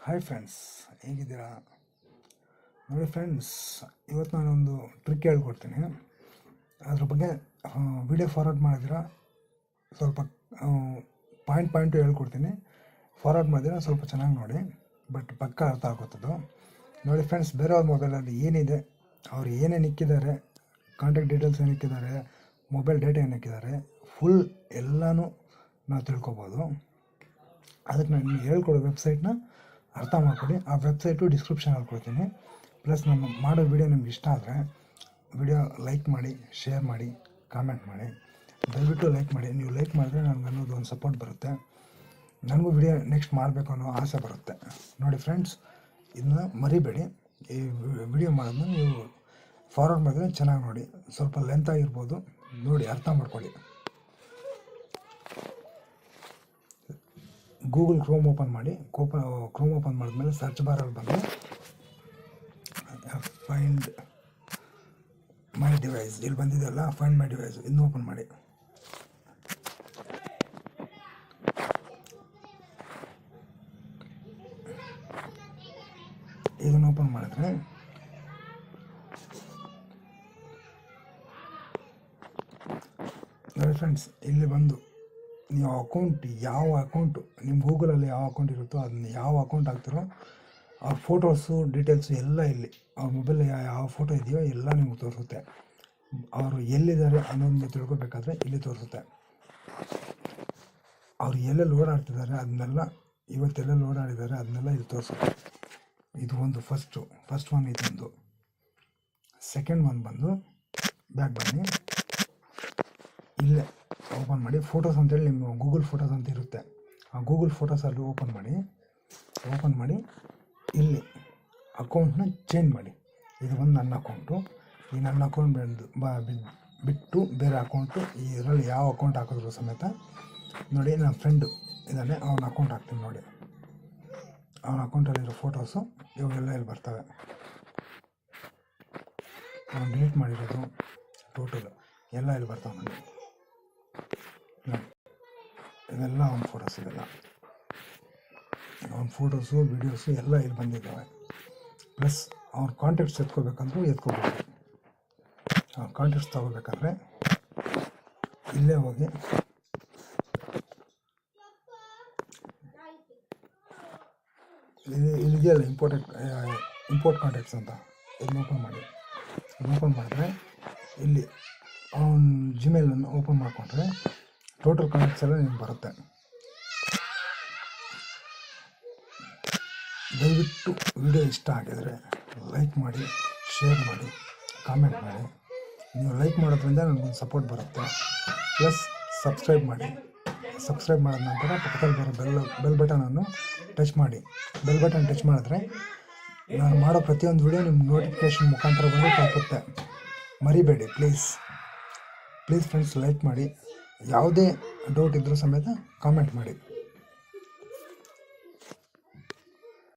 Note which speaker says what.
Speaker 1: Hi friends, ಹೇಗಿದ್ದೀರಾ? ನೋಡಿ friends, ಇವತ್ತು ನಾನೊಂದು ಟ್ರಿಕ್ ಹೇಳ್ಕೊಡ್ತೀನಿ. ಅದ್ರ ಬಗ್ಗೆ ವಿಡಿಯೋ ಫಾರ್ವರ್ಡ್ ಮಾಡಿದ್ರೆ ಸ್ವಲ್ಪ ಪಾಯಿಂಟು ಹೇಳ್ಕೊಡ್ತೀನಿ. ಫಾರ್ವರ್ಡ್ ಮಾಡಿದ್ರೆ ಸ್ವಲ್ಪ ಚೆನ್ನಾಗಿ ನೋಡಿ, ಬಟ್ ಪಕ್ಕ ಅರ್ಥ ಆಗುತ್ತದು. ನೋಡಿ ಫ್ರೆಂಡ್ಸ್, ಬೇರೆಯವ್ರ ಮೊಬೈಲಲ್ಲಿ ಏನಿದೆ, ಅವ್ರು ಏನೇನು ಇಕ್ಕಿದ್ದಾರೆ, ಕಾಂಟ್ಯಾಕ್ಟ್ ಡೀಟೇಲ್ಸ್ ಏನು ಇಕ್ಕಿದ್ದಾರೆ, ಮೊಬೈಲ್ ಡೇಟಾ ಏನು ಇಕ್ಕಿದ್ದಾರೆ, ಫುಲ್ ಎಲ್ಲನೂ ನಾವು ತಿಳ್ಕೊಬೋದು. ಅದಕ್ಕೆ ನಾನು ಹೇಳ್ಕೊಡೋ ವೆಬ್ಸೈಟ್ನ ಅರ್ಥ ಮಾಡ್ಕೊಳ್ಳಿ. ಆ ವೆಬ್ಸೈಟು ಡಿಸ್ಕ್ರಿಪ್ಷನಲ್ಲಿ ಕೊಡ್ತೀನಿ. ಪ್ಲಸ್ ನಾನು ಮಾಡೋ ವಿಡಿಯೋ ನಿಮ್ಗೆ ಇಷ್ಟ ಆದರೆ ವಿಡಿಯೋ ಲೈಕ್ ಮಾಡಿ, ಶೇರ್ ಮಾಡಿ, ಕಾಮೆಂಟ್ ಮಾಡಿ. ದಯವಿಟ್ಟು ಲೈಕ್ ಮಾಡಿ. ನೀವು ಲೈಕ್ ಮಾಡಿದ್ರೆ ನನಗೆ ಅನ್ನೋದು ಒಂದು ಸಪೋರ್ಟ್ ಬರುತ್ತೆ. ನನಗೂ ವಿಡಿಯೋ ನೆಕ್ಸ್ಟ್ ಮಾಡಬೇಕು ಅನ್ನೋ ಆಸೆ ಬರುತ್ತೆ. ನೋಡಿ ಫ್ರೆಂಡ್ಸ್, ಇದನ್ನ ಮರಿಬೇಡಿ. ಈ ವಿಡಿಯೋ ಮಾಡೋದನ್ನ ನೀವು ಫಾರ್ವರ್ಡ್ ಮಾಡಿದ್ರೆ ಚೆನ್ನಾಗಿ ನೋಡಿ. ಸ್ವಲ್ಪ ಲೆಂತ್ ಆಗಿರ್ಬೋದು, ನೋಡಿ ಅರ್ಥ ಮಾಡ್ಕೊಳ್ಳಿ. ಗೂಗಲ್ ಕ್ರೋಮ್ ಓಪನ್ ಮಾಡಿ. ಕ್ರೋಮ್ ಓಪನ್ ಮಾಡಿದ್ಮೇಲೆ ಸರ್ಚ್ ಬಾರಲ್ಲಿ ಬಂದು ಫೈಂಡ್ ಮೈ ಡಿವೈಸ್ ಇಲ್ಲಿ ಬಂದಿದೆಯಲ್ಲ, ಫೈಂಡ್ ಮೈ ಡಿವೈಸ್ ಇದನ್ನು ಓಪನ್ ಮಾಡಿ. ಇದನ್ನು ಓಪನ್ ಮಾಡಿದ್ರೆ ನೋಡಿ ಫ್ರೆಂಡ್ಸ್, ಇಲ್ಲಿ ಬಂದು ನೀವು ಯಾವ ಅಕೌಂಟು ನಿಮ್ಮ ಗೂಗಲಲ್ಲಿ ಯಾವ ಅಕೌಂಟ್ ಇರುತ್ತೋ ಅದನ್ನ ಯಾವ ಅಕೌಂಟ್ ಹಾಕ್ತಿರೋ ಆ ಫೋಟೋಸು ಡೀಟೇಲ್ಸು ಎಲ್ಲ ಇಲ್ಲಿ, ಅವ್ರ ಮೊಬೈಲ್ ಯಾವ ಫೋಟೋ ಇದೆಯೋ ಎಲ್ಲ ನಿಮ್ಗೆ ತೋರಿಸುತ್ತೆ. ಅವರು ಎಲ್ಲಿದ್ದಾರೆ ಅನ್ನೋದನ್ನ ತಿಳ್ಕೊಬೇಕಾದ್ರೆ ಇಲ್ಲಿ ತೋರಿಸುತ್ತೆ. ಅವ್ರು ಎಲ್ಲೆಲ್ಲಿ ಓಡಾಡ್ತಿದ್ದಾರೆ ಅದನ್ನೆಲ್ಲ, ಇವತ್ತೆಲ್ಲ ಓಡಾಡಿದ್ದಾರೆ ಅದನ್ನೆಲ್ಲ ಇಲ್ಲಿ ತೋರಿಸುತ್ತೆ. ಇದು ಒಂದು ಫಸ್ಟ್ ಒನ್ ಇದೊಂದು. ಸೆಕೆಂಡ್ ಒನ್ ಬಂದು ಬ್ಯಾಕ್ ಬನ್ನಿ. ಇಲ್ಲೇ ಓಪನ್ ಮಾಡಿ ಫೋಟೋಸ್ ಅಂತೇಳಿ ನಿಮ್ಮ ಗೂಗಲ್ ಫೋಟೋಸ್ ಅಂತ ಇರುತ್ತೆ. ಆ ಗೂಗಲ್ ಫೋಟೋಸಲ್ಲಿ ಓಪನ್ ಮಾಡಿ ಇಲ್ಲಿ ಅಕೌಂಟ್ನ ಚೇಂಜ್ ಮಾಡಿ. ಇದು ಒಂದು ನನ್ನ ಅಕೌಂಟು. ಈ ನನ್ನ ಅಕೌಂಟ್ ಬಿಟ್ಟು ಬೇರೆ ಅಕೌಂಟು, ಇದರಲ್ಲಿ ಯಾವ ಅಕೌಂಟ್ ಹಾಕಿದ್ರು ಸಮೇತ ನೋಡಿ, ನನ್ನ ಫ್ರೆಂಡು ಇದ್ದಾನೆ, ಅವನ ಅಕೌಂಟ್ ಹಾಕ್ತೀನಿ ನೋಡಿ. ಅವನ ಅಕೌಂಟಲ್ಲಿರೋ ಫೋಟೋಸು ಇವೆಲ್ಲ ಇಲ್ಲಿ ಬರ್ತವೆ. ಅವನು ಡಿಲೀಟ್ ಮಾಡಿರೋದು ಟೋಟಲು ಎಲ್ಲ ಇಲ್ಲಿ ಬರ್ತಾವೆ ನೋಡಿ. ಇವೆಲ್ಲ ಅವನ ಫೋಟೋಸ್, ಇವೆಲ್ಲ ಅವನ ಫೋಟೋಸು ವೀಡಿಯೋಸು ಎಲ್ಲ ಇಲ್ಲಿ ಬಂದಿದ್ದಾವೆ. ಪ್ಲಸ್ ಅವ್ನ ಕಾಂಟ್ಯಾಕ್ಟ್ಸ್ ಎತ್ಕೋಬೇಕಂದ್ರೂ ಎತ್ಕೋಬೋದು. ಅವ್ನ ಕಾಂಟ್ಯಾಕ್ಟ್ಸ್ ತಗೋಬೇಕಾದ್ರೆ ಇಲ್ಲೇ ಹೋಗಿ ಇಲ್ಲಿದೆಯಲ್ಲ ಇಂಪೋರ್ಟ್ ಕಾಂಟ್ಯಾಕ್ಟ್ಸ್ ಅಂತ, ಇದನ್ನ ಓಪನ್ ಮಾಡಿ. ಓಪನ್ ಮಾಡಿದ್ರೆ ಇಲ್ಲಿ ಅವನ ಜಿಮೇಲನ್ನು ಓಪನ್ ಮಾಡಿಕೊಂಡ್ರೆ ಟೋಟಲ್ ಕಾಂಟ್ಯಾಕ್ಟ್ಸ್ ಎಲ್ಲ ನಿಮ್ಗೆ ಬರುತ್ತೆ. ದಯವಿಟ್ಟು ವಿಡಿಯೋ ಇಷ್ಟ ಆಗಿದರೆ ಲೈಕ್ ಮಾಡಿ, ಶೇರ್ ಮಾಡಿ, ಕಾಮೆಂಟ್ ಮಾಡಿ. ನೀವು ಲೈಕ್ ಮಾಡೋದ್ರಿಂದ ನನಗೊಂದು ಸಪೋರ್ಟ್ ಬರುತ್ತೆ. ಪ್ಲಸ್ ಸಬ್ಸ್ಕ್ರೈಬ್ ಮಾಡಿ. ಸಬ್ಸ್ಕ್ರೈಬ್ ಮಾಡಿದ ನಂತರ ಪಕ್ಕದಲ್ಲಿ ಬರೋ ಬೆಲ್ ಬಟನನ್ನು ಟಚ್ ಮಾಡಿ. ಬೆಲ್ ಬಟನ್ ಟಚ್ ಮಾಡಿದ್ರೆ ನಾನು ಮಾಡೋ ಪ್ರತಿಯೊಂದು ವಿಡಿಯೋ ನಿಮ್ಮ ನೋಟಿಫಿಕೇಷನ್ ಮುಖಾಂತರ ಬಂದು ತಲುಪುತ್ತೆ. ಮರಿಬೇಡಿ ಪ್ಲೀಸ್ ಫ್ರೆಂಡ್ಸ್, ಲೈಕ್ ಮಾಡಿ. ಯಾವುದೇ ಡೌಟ್ ಇದ್ದರೂ ಸಮೇತ ಕಾಮೆಂಟ್ ಮಾಡಿ.